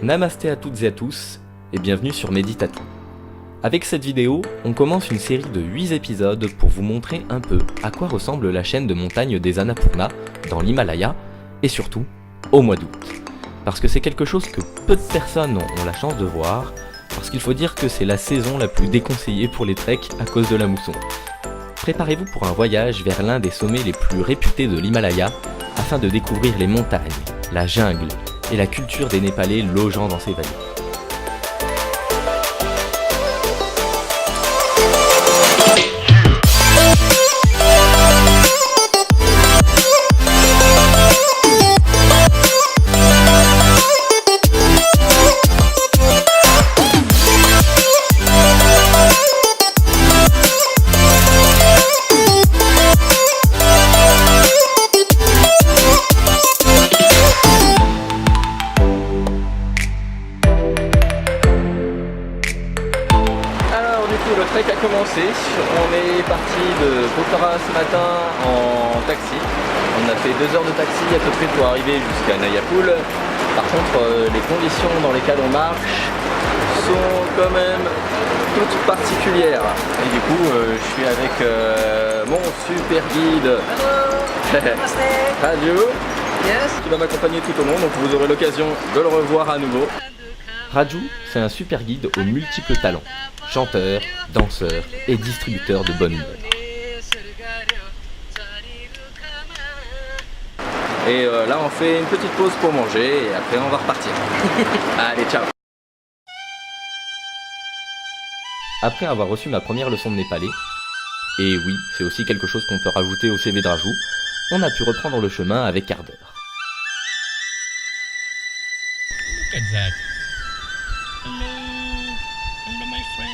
Namasté à toutes et à tous, et bienvenue sur Méditatou. Avec cette vidéo, on commence une série de 8 épisodes pour vous montrer un peu à quoi ressemble la chaîne de montagnes des Annapurna dans l'Himalaya, et surtout au mois d'août. Parce que c'est quelque chose que peu de personnes ont la chance de voir, parce qu'il faut dire que c'est la saison la plus déconseillée pour les treks à cause de la mousson. Préparez-vous pour un voyage vers l'un des sommets les plus réputés de l'Himalaya, afin de découvrir les montagnes, la jungle et la culture des Népalais logeant dans ces vallées. Le trek a commencé, on est parti de Pokhara ce matin en taxi. On a fait 2 heures de taxi à peu près pour arriver jusqu'à Nayapul. Par contre, les conditions dans lesquelles on marche sont quand même toutes particulières. Et du coup, je suis avec mon super guide Raju, qui va m'accompagner tout au long, donc vous aurez l'occasion de le revoir à nouveau. Raju, c'est un super guide aux multiples talents. Chanteur, danseur et distributeur de bonne humeur. Et là on fait une petite pause pour manger et après on va repartir. Allez, ciao. Après avoir reçu ma première leçon de népalais, et oui, c'est aussi quelque chose qu'on peut rajouter au CV de Raju, on a pu reprendre le chemin avec ardeur. Look at that. Hello. Hello my friends.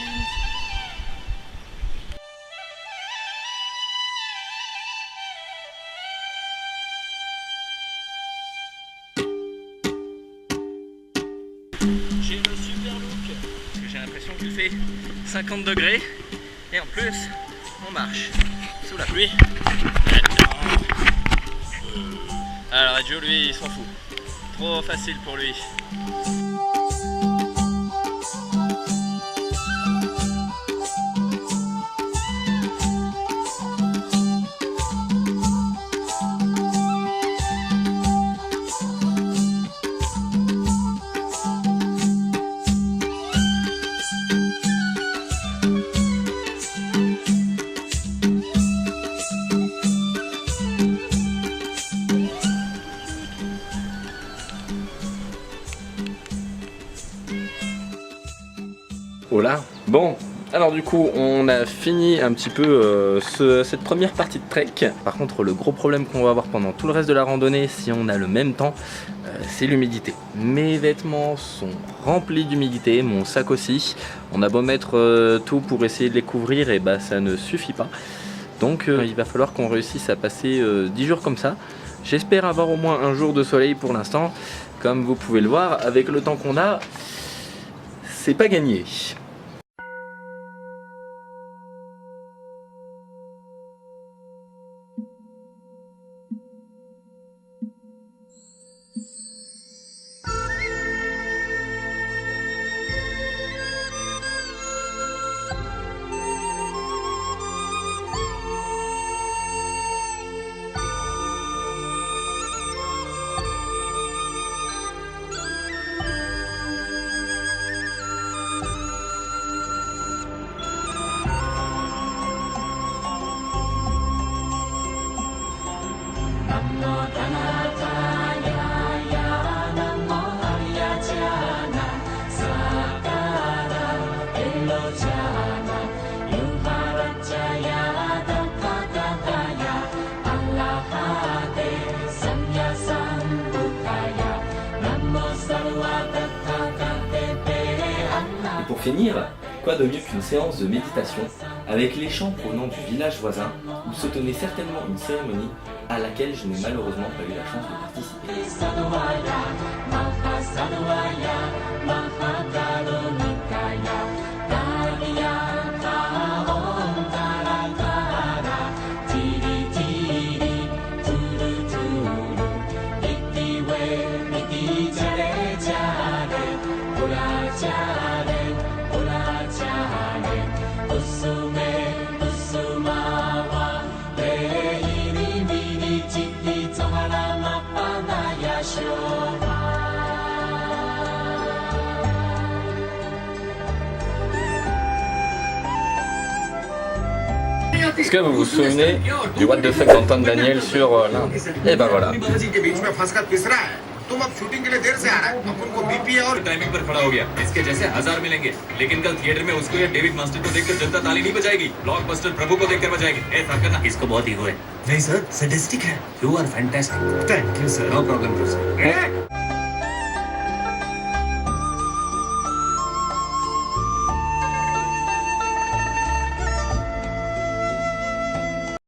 J'ai le super look parce que j'ai l'impression qu'il fait 50 degrés et en plus on marche sous la pluie. Alors Joe lui il s'en fout. Trop facile pour lui. Voilà. Bon, alors du coup on a fini un petit peu cette première partie de trek. Par contre le gros problème qu'on va avoir pendant tout le reste de la randonnée, si on a le même temps, c'est l'humidité. Mes vêtements sont remplis d'humidité, mon sac aussi. On a beau mettre tout pour essayer de les couvrir, et bah ça ne suffit pas. Donc il va falloir qu'on réussisse à passer 10 jours comme ça. J'espère avoir au moins un jour de soleil pour l'instant. Comme vous pouvez le voir, avec le temps qu'on a, c'est pas gagné. Et pour finir, quoi de mieux qu'une séance de méditation avec les chants provenant du village voisin où se tenait certainement une cérémonie à laquelle je n'ai malheureusement pas eu la chance de participer. Est-ce que vous vous souvenez du What the fuck d'Antoine Daniel sur l'Inde? Et ben voilà. जी के बीच में फंसकर पिस रहा है। तुम अब शूटिंग के लिए देर से आ रहा है। अपन को बीपी है और टाइमिंग पर खड़ा हो गया। इसके जैसे 1000 मिलेंगे, लेकिन कल थिएटर में उसको या डेविड मास्टर को देखकर जनता ताली नहीं बजाएगी, ब्लॉकबस्टर प्रभु को देखकर बजाएगी। ऐसा करना, इसको बहुत ईगो है। नहीं सर, सैडिस्टिक है। You are fantastic. Thank you sir. No problem sir.